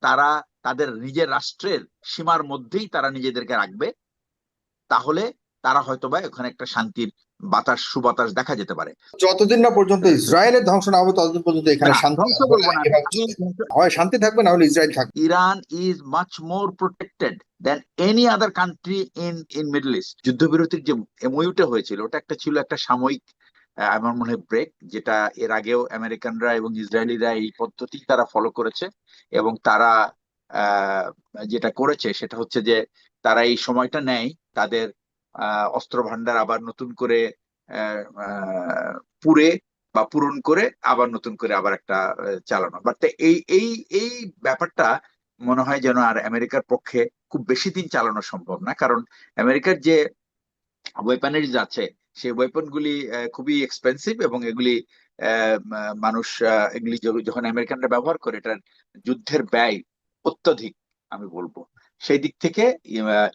তারা তাদের নিজের রাষ্ট্রের সীমার মধ্যেই তারা নিজেদেরকে রাখবে, তাহলে তারা হয়তোবা ওখানে একটা শান্তির বাতাস সুবাতাস দেখা যেতে পারে। যতদিন না পর্যন্ত ইসরায়েলের ধ্বংস না হবে ততদিন পর্যন্ত এখানে না, শান্তি ধ্বংস হবে বলবো না, না আমি, এভাবে চলবে। হয় শান্তি থাকবে, না হলে ইসরায়েল থাকবে। Iran is much more protected than any other country in middle east. যুদ্ধবিরতির যে এমওইউটা হয়েছিল, ওটা একটা ছিল একটা সাময়িক আমার মনে হয় ব্রেক, যেটা এর আগেও আমেরিকানরা এবং ইসরায়েলিরা এই পদ্ধতি তারা ফলো করেছে। এবং তারা আহ, যেটা করেছে সেটা হচ্ছে যে তারা এই সময়টা নেয় তাদের অস্ত্র ভান্ডার আবার নতুন করে আহ, আহ, পুড়ে বা পূরণ করে আবার নতুন করে আবার একটা চালানো। বাট এই এই এই ব্যাপারটা মনে হয় যেন আর আমেরিকার পক্ষে খুব বেশি দিন চালানো সম্ভব না, কারণ আমেরিকার যে ওয়েপনারিজ আছে সেই ওয়েপন গুলি খুবই এক্সপেন্সিভ, এবং এগুলি মানুষ এগুলি যখন আমেরিকানরা ব্যবহার করে, এটার যুদ্ধের ব্যয় অত্যধিক আমি বলবো। সেই দিক থেকে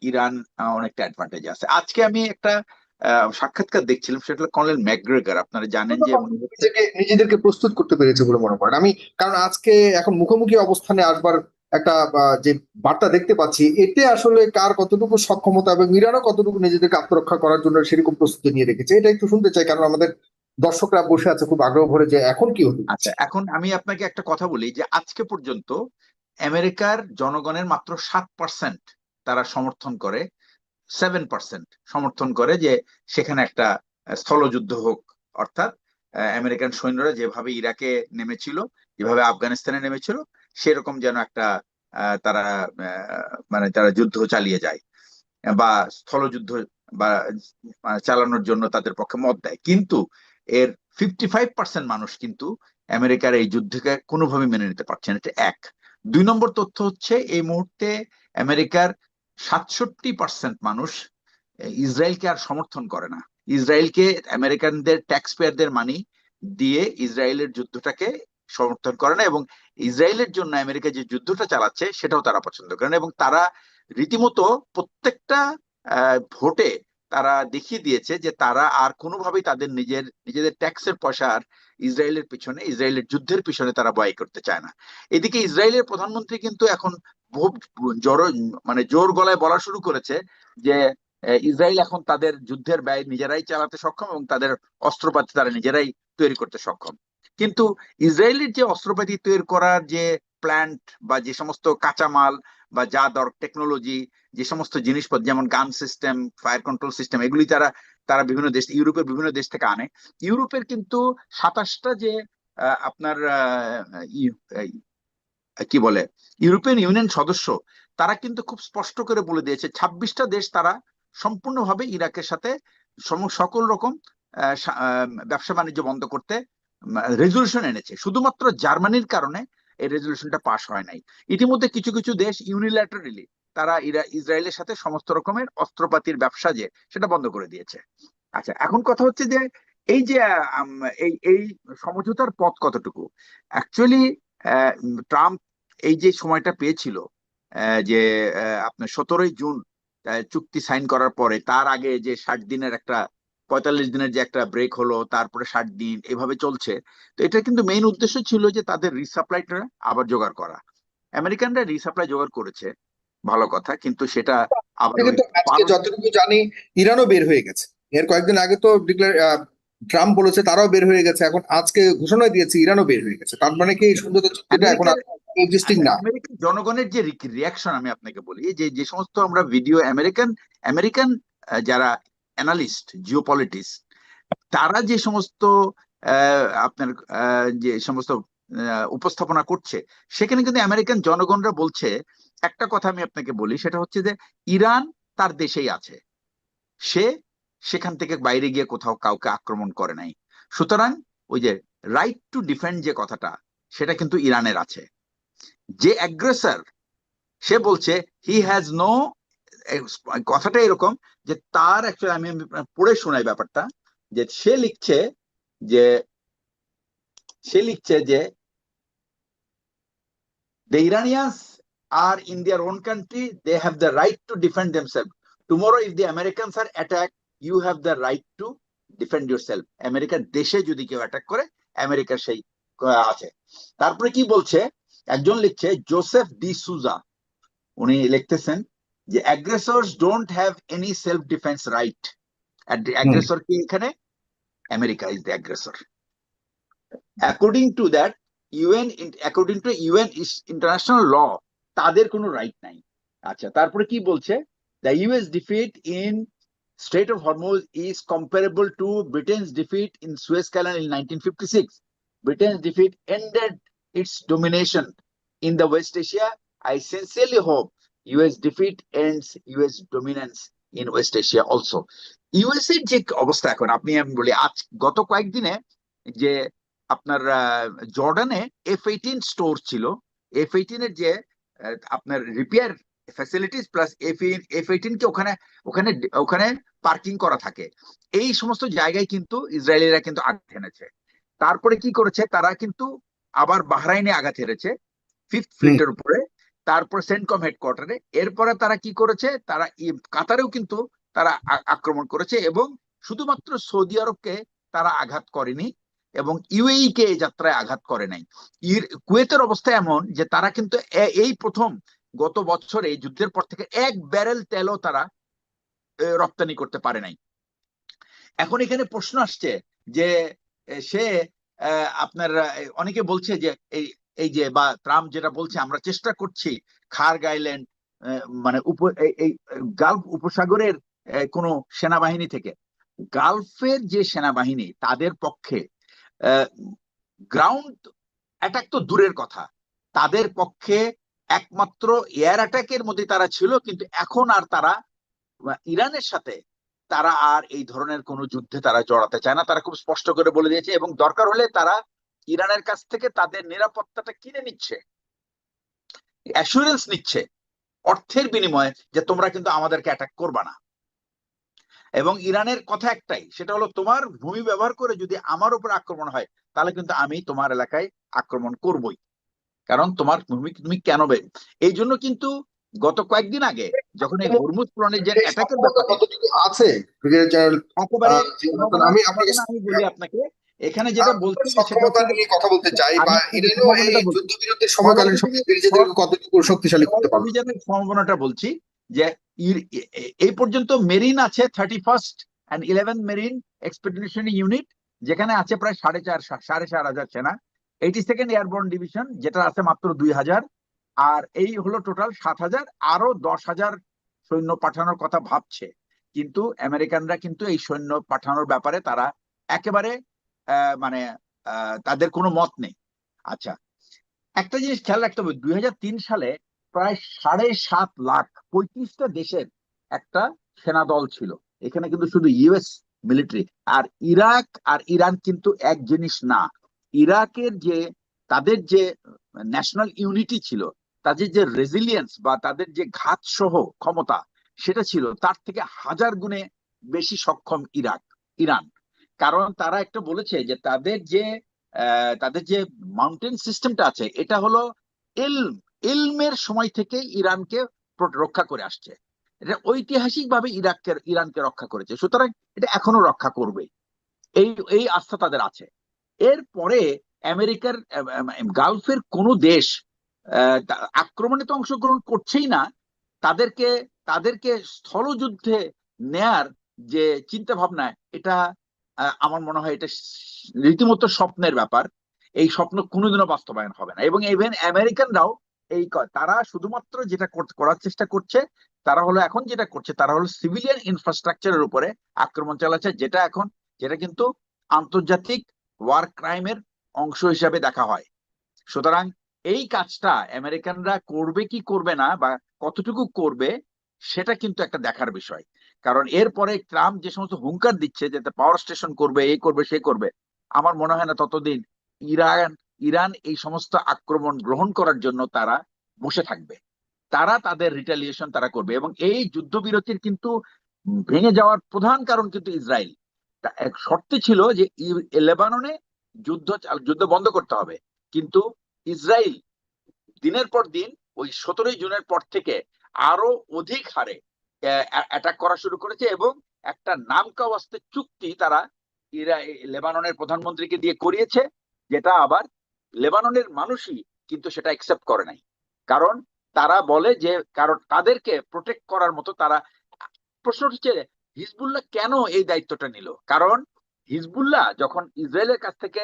ইরান অনেকটা অ্যাডভান্টেজ আছে। আজকে আমি একটা সাক্ষাৎকার দেখছিলাম, সেটা হলো কর্নেল ম্যাকগ্রেগর, আপনারা জানেন যে উনি হচ্ছে। নিজেদেরকে প্রস্তুত করতে পেরেছে বলে মনে করেন? আমি কারণ আজকে এখন মুখোমুখি অবস্থানে আসবার একটা যে বার্তা দেখতে পাচ্ছি, এতে আসলে কার কতটুকু সক্ষমতা এবং ইরানও কতটুকু নিজেদেরকে আত্মরক্ষা করার জন্য সেরকম প্রস্তুতি নিয়ে রেখেছে, এটা একটু শুনতে চাই, কারণ আমাদের দর্শকরা বসে আছে খুব আগ্রহ ভরে যে এখন কি হতে আচ্ছা, যাচ্ছে। এখন আমি আপনাকে একটা কথা বলি যে আজকে পর্যন্ত আমেরিকার জনগণের মাত্র 7% তারা সমর্থন করে, 7% সমর্থন করে যে সেখানে একটা স্থলযুদ্ধ হোক। অর্থাৎ আমেরিকান সৈন্যরা যেভাবে ইরাকে নেমেছিল, যেভাবে আফগানিস্তানে নেমেছিল, সেরকম যেন একটা তারা মানে তারা যুদ্ধ চালিয়ে যায় বা স্থলযুদ্ধ বা চালানোর জন্য তাদের পক্ষে মত দেয়। কিন্তু এর 55% মানুষ কিন্তু আমেরিকার এই যুদ্ধকে কোনোভাবে মেনে নিতে পারছে না। এটা এক। 2 নম্বর তথ্য হচ্ছে এই মুহূর্তে আমেরিকার 67% মানুষ ইসরায়েলকে আর সমর্থন করে না। ইসরায়েলকে আমেরিকানদের ট্যাক্স পেয়ারদের মানি দিয়ে ইসরায়েলের যুদ্ধটাকে সমর্থন করে না, এবং ইসরায়েলের জন্য আমেরিকা যে যুদ্ধটা চালাচ্ছে সেটাও তারা পছন্দ করে না। এবং তারা রীতিমতো প্রত্যেকটা ভোটে তারা দেখিয়ে দিয়েছে যে তারা আর কোনোভাবেই তাদের নিজেদের ট্যাক্সের পয়সা আর ইসরায়েলের পিছনে, ইসরায়েলের যুদ্ধের পিছনে তারা ব্যয় করতে চায় না। এদিকে ইসরায়েলের প্রধানমন্ত্রী কিন্তু এখন খুব জোর, মানে জোর গলায় বলা শুরু করেছে যে ইসরায়েল এখন তাদের যুদ্ধের ব্যয় নিজেরাই চালাতে সক্ষম এবং তাদের অস্ত্রপাতি তারা নিজেরাই তৈরি করতে সক্ষম। কিন্তু ইসরায়েলের যে অস্ত্রপাতি তৈরি করার যে প্ল্যান্ট বা যে সমস্ত কাঁচামাল বা যা টেকনোলজি, যে সমস্ত জিনিসপত্র যেমন গান সিস্টেম, ফায়ার কন্ট্রোল সিস্টেম, এগুলি তারা তারা বিভিন্ন দেশ, ইউরোপের বিভিন্ন দেশ থেকে আনে। ইউরোপের কিন্তু 27টা যে আপনার কি বলে ইউরোপিয়ান ইউনিয়ন সদস্য, তারা কিন্তু খুব স্পষ্ট করে বলে দিয়েছে 26টা দেশ তারা সম্পূর্ণভাবে ইরাকের সাথে সকল রকম ব্যবসা বাণিজ্য বন্ধ করতে রেজলিউশন এনেছে। শুধুমাত্র জার্মানির কারণে এই রেজলিউশনটা পাশ হয় নাই। ইতিমধ্যে কিছু কিছু দেশ ইউনিল্যাটারালি তারা ইসরায়েলের সাথে সমস্ত রকমের অস্ত্রপাতির ব্যবসা যে সেটা বন্ধ করে দিয়েছে। আচ্ছা, এখন কথা হচ্ছে যে এই যে এই এই সমঝোতার পথ কতটুকু অ্যাকচুয়ালি ট্রাম্প এই যে সময়টা পেয়েছিল, যে আপনার 17ই জুন চুক্তি সাইন করার পরে, তার আগে যে 60 দিনের একটা, 45 দিনের যে একটা ব্রেক হলো, তারপরে 60 দিন এভাবে চলছে। তো এটা কিন্তু মেইন উদ্দেশ্য ছিল যে তাদের রিসাপ্লাইটা আবার জোগাড় করা। আমেরিকানরা রিসাপ্লাই জোগাড় করেছে, ভালো কথা, কিন্তু সেটা আবার ওই কিন্তু আজকে যতটুকু জানি ইরানও বের হয়ে গেছে। এর কয়েকদিন আগে তো ট্রাম্প বলেছে তারাও বের হয়ে গেছে, এখন আজকে ঘোষণা দিয়েছে ইরানও বের হয়ে গেছে। তার মানে কি এই সমঝোতা চুক্তিটা এখন আর আমেরিকার, এক্সিস্টিং আচ্ছা না? আমেরিকান জনগণের যে রিয়াকশন আমি আপনাকে বলি, যে যে সমস্ত আমরা ভিডিও আমেরিকান আমেরিকান যারা অ্যানালিস্ট জিওপলিটিক্স, তারা যে সমস্ত আপনার যে সমস্ত উপস্থাপনা করছে, সেখানে কিন্তু আমেরিকান জনগণরা বলছে একটা কথা আমি আপনাকে বলি, সেটা হচ্ছে যে ইরান তার দেশেই আছে, সে সেখান থেকে বাইরে গিয়ে কোথাও কাউকে আক্রমণ করে নাই। সুতরাং ওই যে রাইট টু ডিফেন্ড যে কথাটা, সেটা কিন্তু ইরানের আছে। যে অ্যাগ্রেসর, সে বলছে হি হ্যাজ নো, কথাটা এরকম যে তার অ্যাকচুয়ালি আমি পড়ে শোনাই ব্যাপারটা, যে যে সে লিখছে যে the Iranians are in their own country, they have the right to defend themselves. Tomorrow if the Americans are attacked, you have the right to defend yourself. আমেরিকার দেশে যদি কেউ অ্যাটাক করে, আমেরিকার সেই আছে। তারপরে কি বলছে একজন লিখছে জোসেফ ডি সুজা, উনি লিখতেছেন যে aggressors don't have any self defence right. Hmm. Aggressor কি এখানে? America is the aggressor. According to that UN, according to UN international law, তাদের কোনো রাইট নাই। আচ্ছা, তারপরে কি বলছে? The US defeat in strait of Hormuz is comparable to Britain's defeat in Suez canal in 1956. Britain's defeat ended its domination in the West Asia. I sincerely hope US defeat ends US dominance in West Asia also. US এর যে অবস্থা এখন, আমি বলি আজ গত কয়েকদিনে যে আপনার জর্ডানে F-18 স্টোর ছিল, F-18 এর যে আপনার রিপেয়ার ফ্যাসিলিটিস প্লাস F-18 কে ওখানে ওখানে ওখানে পার্কিং করা থাকে, এই সমস্ত জায়গায় কিন্তু ইসরায়েলিরা কিন্তু আঘাত এনেছে। তারপরে কি করেছে তারা? কিন্তু আবার বাহরাইনে আঘাত হেরেছে 5th ফ্লিটের উপরে, তারপর সেন্টকম হেডকোয়ার্টারে। এরপরে তারা কি করেছে? তারা কাতারেও কিন্তু তারা আক্রমণ করেছে, এবং শুধুমাত্র সৌদি আরবকে তারা আঘাত করেনি এবং ইউএই কে এই যাত্রায় আঘাত করে নাই। কুয়েতের অবস্থা এমন যে তারা কিন্তু এই প্রথম গত বছরে এই যুদ্ধের পর থেকে 1 ব্যারেল তেলও তারা রপ্তানি করতে পারে নাই। এখন এখানে প্রশ্ন আসছে যে সে আপনার অনেকে বলছে যে এই যে বা ট্রাম্প যেটা বলছে, আমরা চেষ্টা করছি খার্গ আইল্যান্ড মানে এই গালফ উপসাগরের কোন সেনাবাহিনী থেকে, গালফের যে সেনাবাহিনী তাদের পক্ষে গ্রাউন্ড অ্যাটাক তো দূরের কথা, তাদের পক্ষে একমাত্র এয়ার অ্যাটাকের মধ্যে তারা ছিল। কিন্তু এখন আর তারা ইরানের সাথে তারা আর এই ধরনের কোন যুদ্ধে তারা জড়াতে চায় না, তারা খুব স্পষ্ট করে বলে দিয়েছে। এবং দরকার হলে তারা ইরানের কাছ থেকে তাদের নিরাপত্তাটা কিনে নিচ্ছে, অ্যাসুরেন্স নিচ্ছে অর্থের বিনিময়ে যে তোমরা কিন্তু আমাদেরকে অ্যাটাক করবা না। এবং ইরানের কথা একটাই, সেটা হলো তোমার ভূমি ব্যবহার করে যদি আমার উপর আক্রমণ হয় তাহলে কিন্তু আমি তোমার এলাকায় আক্রমণ করবই, কারণ তোমার ভূমি তুমি কেন এই জন্য কিন্তু গত কয়েকদিন আগে যখন এই হরমুজ প্রণের এই অ্যাটাকের সম্ভাবনা ব্যাপারে কতটুকু আছে ব্রিগেডিয়ার জেনারেল একেবারে জিয়াউল? আমি আপনাকে আমি বলি আপনাকে, এখানে যেটা বলছি যে সেটা সক্ষমতা হচ্ছে যে নিয়ে কথা বলতে চাই, বা আমি আপনাকে ইরানও এই সম্ভাবনাটা বলছি, যুদ্ধবিরতির সময়কালীন সময়ে নিজেদেরকে কতটুকু শক্তিশালী করতে পারবে। অভিযানের সম্ভাবনাটা বলছি যে এই পর্যন্ত মেরিন আছে 31st and 11th marine expedition unit, যেখানে আছে প্রায় 4,500 সেনা। 82nd এয়ারবোর্ন ডিভিশন যেটা আছে মাত্র 2,000, আর এই হলো টোটাল 7,000। আরো 10,000 সৈন্য পাঠানোর কথা ভাবছে, কিন্তু আমেরিকানরা কিন্তু এই সৈন্য পাঠানোর ব্যাপারে তারা একেবারে মানে তাদের কোনো মত নেই। আচ্ছা, একটা জিনিস খেয়াল রাখতে হবে, 2003 সালে প্রায় 7.5 লাখ 35টা দেশের একটা সেনা দল ছিল এখানে, কিন্তু শুধু ইউএস মিলিটারি। আর ইরাক আর ইরান কিন্তু এক জিনিস না। ইরাকের যে তাদের যে ন্যাশনাল ইউনিটি ছিল, তাদের যে রেজিলিয়েন্স বা তাদের যে ঘাত সহ ক্ষমতা, সেটা ছিল তার থেকে 1000 গুণে বেশি সক্ষম ইরান। কারণ তারা একটা বলেছে যে তাদের যে মাউন্টেন সিস্টেমটা আছে, এটা হলো ইলমের সময় থেকে ইরানকে রক্ষা করে আসছে। এটা ঐতিহাসিকভাবে ইরানকে রক্ষা করেছে, সুতরাং এটা এখনো রক্ষা করবে, এই এই আস্থা তাদের আছে। এরপরে আমেরিকার গালফের কোন দেশ আক্রমণে তো অংশগ্রহণ করছেই না, তাদেরকে তাদেরকে স্থলযুদ্ধে নেয়ার যে চিন্তা ভাবনা, এটা আমার মনে হয় এটা রীতিমতো স্বপ্নের ব্যাপার। এই স্বপ্ন কোনোদিনও বাস্তবায়ন হবে না। এবং ইভেন আমেরিকানরাও তারা শুধুমাত্র যেটা করার চেষ্টা করছে, তারা হলো এখন যেটা করছে তারা হলো সিভিলিয়ান ইনফ্রাস্ট্রাকচারের উপরে আক্রমণ চালাচ্ছে, যেটা কিন্তু আন্তর্জাতিক ওয়ার ক্রাইমের অংশ হিসাবে দেখা হয়। সুতরাং এই কাজটা আমেরিকানরা করবে কি করবে না, বা কতটুকু করবে, সেটা কিন্তু একটা দেখার বিষয়। কারণ এরপরে ট্রাম্প যে সমস্ত হুঙ্কার দিচ্ছে যে পাওয়ার স্টেশন করবে, এই করবে সে করবে, আমার মনে হয় না ততদিন ইরান ইরান এই সমস্ত আক্রমণ গ্রহণ করার জন্য তারা বসে থাকবে। তারা তাদের রিটালিয়েশন তারা করবে। এবং এই যুদ্ধবিরতির কিন্তু ভেঙে যাওয়ার প্রধান কারণ কিন্তু ইসরায়েল। এক শর্তে ছিল যে লেবাননে যুদ্ধ বন্ধ করতে হবে, কিন্তু ইসরায়েল দিনের পর দিন ওই 17 জুনের পর থেকে আরো অধিক হারে অ্যাটাক করা শুরু করেছে। এবং একটা নামকা ওয়াস্তে চুক্তি তারা লেবাননের প্রধানমন্ত্রীকে দিয়ে করিয়েছে, যেটা আবার লেবাননের মানুষই কিন্তু সেটা অ্যাকসেপ্ট করে নাই। কারণ তারা বলে যে কারণ তাদেরকে প্রোটেক্ট করার মতো তারা, প্রশ্ন হচ্ছে হিজবুল্লাহ কেন এই দায়িত্বটা নিল? কারণ হিজবুল্লাহ যখন ইসরায়েলের কাছ থেকে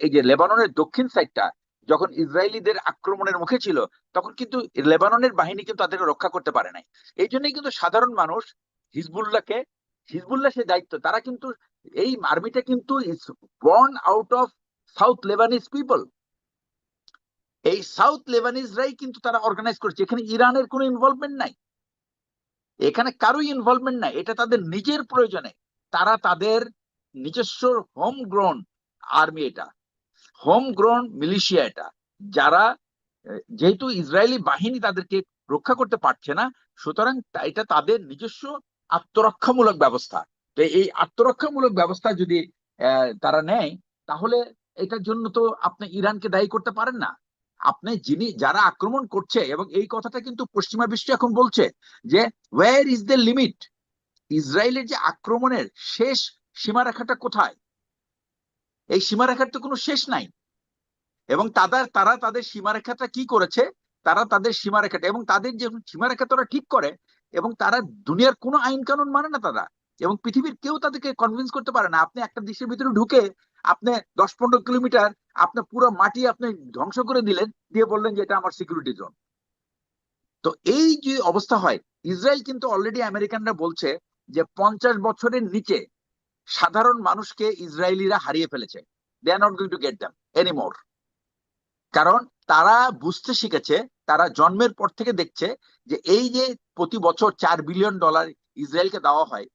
এই যে লেবাননের দক্ষিণ সাইডটা যখন ইসরায়েলিদের আক্রমণের মুখে ছিল, তখন কিন্তু লেবাননের বাহিনী কিন্তু তাদেরকে রক্ষা করতে পারে নাই। এই জন্যই কিন্তু সাধারণ মানুষ হিজবুল্লাহকে, হিজবুল্লাহ সে দায়িত্ব, তারা কিন্তু এই আর্মিটা কিন্তু is born out of south Lebanese people. এই সাউথ লেবানিজরাই কিন্তু তারা অর্গানাইজ করছে, এখানে ইরানের কোনো ইনভলভমেন্ট নাই, এখানে কারোই ইনভলভমেন্ট নাই। এটা তাদের নিজের প্রয়োজনে তারা তাদের নিজস্ব হোম গ্রোন আর্মি, এটা হোম গ্রোন মিলিশিয়া, এটা যারা যেহেতু ইসরায়েলি বাহিনী তাদেরকে রক্ষা করতে পারছে না, সুতরাং এটা তাদের নিজস্ব আত্মরক্ষামূলক ব্যবস্থা। তো এই আত্মরক্ষামূলক ব্যবস্থা যদি তারা নেয়, তাহলে এটার জন্য তো আপনি ইরানকে দায়ী করতে পারেন না। আপনি যারা আক্রমণ করছে, এবং এই কথাটা কিন্তু পশ্চিমা বিশ্ব এখন বলছে যে ওয়্যার ইজ দ্য লিমিট, ইসরায়েলের যে আক্রমণের শেষ সীমারেখাটা কোথায়? এই সীমারেখার তো কোনো শেষ নাই। এবং তারা তাদের সীমারেখাটা কি করেছে, তারা তাদের সীমারেখাটা, এবং তাদের যে সীমারেখা তারা ঠিক করে, এবং তারা দুনিয়ার কোনো আইন কানুন মানে না তারা, এবং পৃথিবীর কেউ তাদেরকে কনভিন্স করতে পারে না। আপনি একটা দেশের ভিতরে ঢুকে আপনি 10-15 কিলোমিটার আপনার পুরো মাটি আপনি ধ্বংস করে দিলেন, দিয়ে বললেন যে এটা আমার সিকিউরিটি জোন। তো এই যে অবস্থা হয়, ইসরায়েল কিন্তু অলরেডি আমেরিকানরা বলছে যে 50 বছরের নিচে সাধারণ মানুষকে ইসরায়েলিরা হারিয়ে ফেলেছে, they are not going to get them anymore. কারণ তারা বুঝতে শিখেছে, তারা জন্মের পর থেকে দেখছে যে এই যে প্রতি বছর $4 বিলিয়ন ইসরায়েলকে দেওয়া হয়,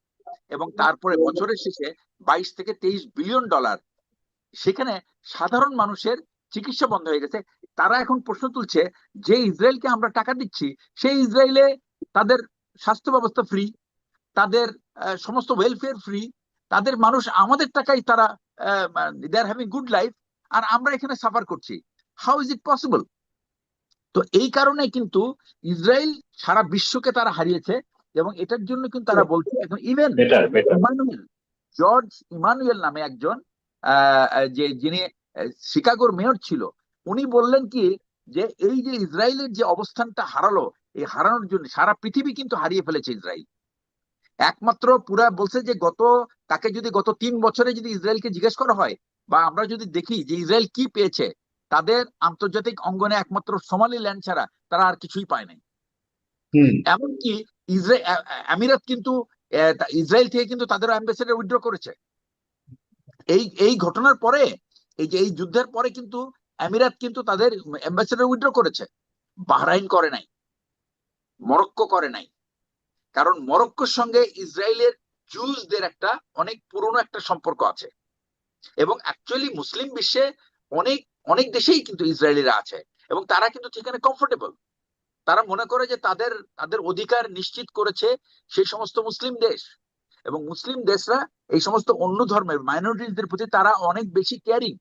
এবং তারপরে বছরের শেষে 22 থেকে 23 বিলিয়ন ডলার, সেখানে সাধারণ মানুষের চিকিৎসা বন্ধ হয়ে গেছে। তারা এখন প্রশ্ন তুলছে যে ইসরায়েলকে আমরা টাকা দিচ্ছি, সেই ইসরায়েলে তাদের স্বাস্থ্য ব্যবস্থা ফ্রি, তাদের সমস্ত ওয়েলফেয়ার ফ্রি, তাদের মানুষ আমাদের টাকায় তারা দে আর হ্যাভিং গুড লাইফ, আর আমরা এখানে সাফার করছি। How is it possible? তো এই কারণে কিন্তু ইসরায়েল সারা বিশ্বকে তারা হারিয়েছে, এবং এটার জন্য কিন্তু তারা বলছে এখন even better better Emmanuel, George Emmanuel নামে একজন যিনি শিকাগোর মেয়র ছিল, উনি বললেন কি যে এই যে ইসরায়েলের যে অবস্থানটা হারালো, এই হারানোর জন্য সারা পৃথিবী কিন্তু হারিয়ে ফেলেছে ইসরায়েল। একমাত্র পুরা বলছে যে তাকে যদি গত 3 বছরে যদি ইসরায়েলকে জিজ্ঞেস করা হয়, বা আমরা যদি দেখি যে ইসরায়েল কি পেয়েছে, তাদের আন্তর্জাতিক অঙ্গনে একমাত্র সোমালিল্যান্ড ছাড়া তারা আর কিছুই পায় নাই। এমনকি ইসরায়েল আমিরাত কিন্তু ইসরায়েল থেকে কিন্তু তাদের অ্যাম্বাসেডর উইথড্র করেছে। এই ঘটনার পরে, এই যুদ্ধের পরে কিন্তু আমিরাত কিন্তু তাদের অ্যাম্বাসেডর উইথড্র করেছে। বাহরাইন করে নাই, মরক্কো করে নাই, কারণ মরক্কোর সঙ্গে ইসরায়েলের জুসদের একটা অনেক পুরনো একটা সম্পর্ক আছে, এবং অ্যাকচুয়ালি মুসলিম বিশ্বে অনেক অনেক দেশেই কিন্তু ইসরায়েলিরা আছে, এবং তারা কিন্তু সেখানে কমফোর্টেবল। তারা মনে করে যে তাদের তাদের অধিকার নিশ্চিত করেছে সেই সমস্ত মুসলিম দেশ, এবং মুসলিম দেশরা এই সমস্ত অন্য ধর্মের মাইনরিটিদের প্রতি তারা অনেক বেশি কেয়ারিং।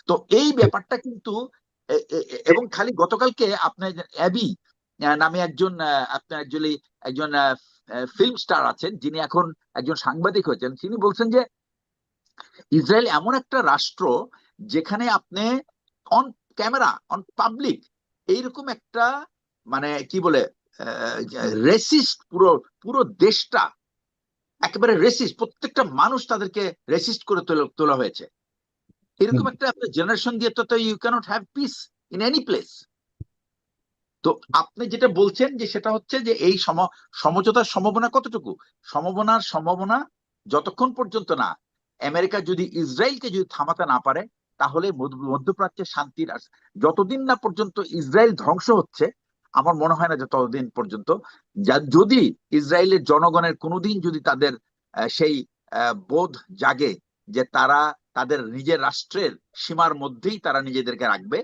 তো এই ব্যাপারটা কিন্তু এবং খালি গতকালকে আপনার অ্যাবি নামে একজন আপনার অ্যাকচুয়ালি একজন ফিল্ম স্টার আছেন, যিনি এখন একজন সাংবাদিক হয়েছেন, তিনি বলছেন যে ইসরায়েল এমন একটা রাষ্ট্র যেখানে আপনি অন ক্যামেরা অন পাবলিক এইরকম একটা মানে কি বলে রেসিস্ট, পুরো পুরো দেশটা একেবারে রেসিস্ট, প্রত্যেকটা মানুষ তাদেরকে রেসিস্ট করে তোলা হয়েছে। এরকম একটা আপনার জেনারেশন দিয়ে তো you can't have peace in any place. তো আপনি যেটা বলছেন যে সেটা হচ্ছে যে এই সমঝোতার সম্ভাবনা কতটুকু? সম্ভাবনা যতক্ষণ পর্যন্ত না আমেরিকা যদি ইসরায়েলকে যদি থামাতে না পারে, তাহলে মধ্যপ্রাচ্যের শান্তির যতদিন না পর্যন্ত ইসরায়েল ধ্বংস হচ্ছে, আমার মনে হয় না যে ততদিন পর্যন্ত, যদি ইসরায়েলের জনগণের কোনোদিন যদি তাদের সেই বোধ জাগে যে তারা তাদের নিজের রাষ্ট্রের সীমার মধ্যেই তারা নিজেদেরকে রাখবে,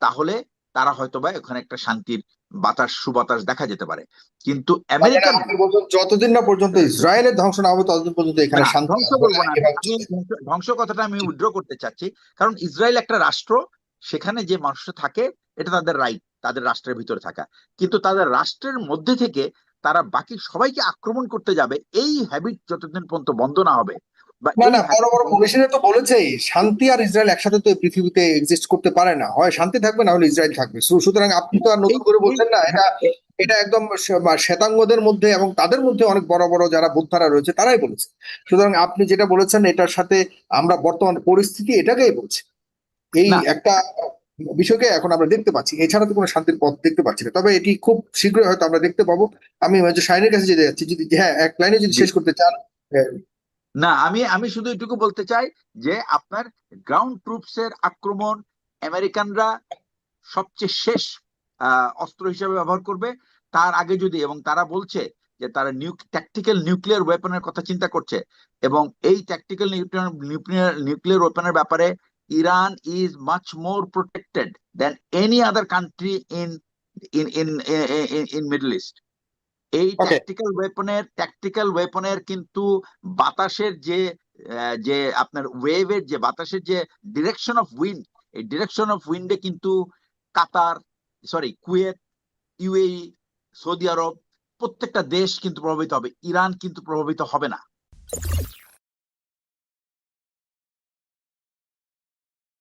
তাহলে তারা হয়তোবা ওখানে একটা শান্তির বাতাস সুবাতাস দেখা যেতে পারে। কিন্তু আমেরিকান যতদিন না পর্যন্ত ইসরায়েলের ধ্বংস না হবে ততদিন পর্যন্ত এখানে শান্তি ধ্বংস করবো না, আমি ধ্বংস কথাটা আমি উইথড্র করতে চাচ্ছি, কারণ ইসরায়েল একটা রাষ্ট্র, সেখানে যে মানুষ থাকে এটা তাদের রাইট, তাদের রাষ্ট্রের ভিতরে থাকা, কিন্তু তাদের রাষ্ট্রের মধ্যে থেকে তারা বাকি সবাইকে আক্রমণ করতে যাবে, এই হ্যাবিট যতদিন পর্যন্ত বন্ধ না হবে বা না এই না, বড় বড় hypothetical- কমিশনে তো বলেছেই শান্তি আর ইসরায়েল একসাথে তো এই পৃথিবীতে এক্সিস্ট করতে পারে না, হয় শান্তি থাকবে না হলে ইসরায়েল থাকবে। সুতরাং আপনি তো আর এই নতুন করে এই বলছেন না, এটা হ্যাঁ, এটা একদম শ্বেতাঙ্গদের মধ্যে এবং তাদের মধ্যে অনেক বড় বড় যারা বোদ্ধারা রয়েছে তারাই বলেছে। সুতরাং আপনি যেটা বলেছেন এটার সাথে আমরা বর্তমান পরিস্থিতি এটাকেই বলছি, এই না একটা বিষয়কে এখন আমরা দেখতে পাচ্ছি, এছাড়া তো কোনো শান্তির পথ দেখতে পাচ্ছি না, তবে এটি খুব শীঘ্রই হয়তো আমরা দেখতে পাবো। আমি শাহিনের কাছে যেতে যাচ্ছি, যদি হ্যাঁ এক লাইনে যদি জি, শেষ করতে চান। আহ, না আমি আমি শুধু এটুকু বলতে চাই যে আপনার গ্রাউন্ড ট্রুপস এর আক্রমণ আমেরিকানরা সবচেয়ে শেষ অস্ত্র হিসেবে ব্যবহার করবে। তার আগে যদি, এবং তারা বলছে যে তারা ট্যাকটিক্যাল নিউক্লিয়ার ওয়েপনের কথা চিন্তা করছে, এবং এই ট্যাকটিক্যাল নিউক্লিয়ার ওয়েপনের ব্যাপারে Iran is much more protected than any other country in in in in middle east. এই ওকে। ট্যাকটিক্যাল ওয়েপনের কিন্তু বাতাসের যে যে আপনার ওয়েভের যে বাতাসের যে ডিরেকশন অফ উইন্ড, এই ডিরেকশন অফ উইন্ডে কিন্তু কাতার, সরি কুয়েত, ইউএই, সৌদি আরব প্রত্যেকটা দেশ কিন্তু প্রভাবিত হবে, ইরান কিন্তু প্রভাবিত হবে না।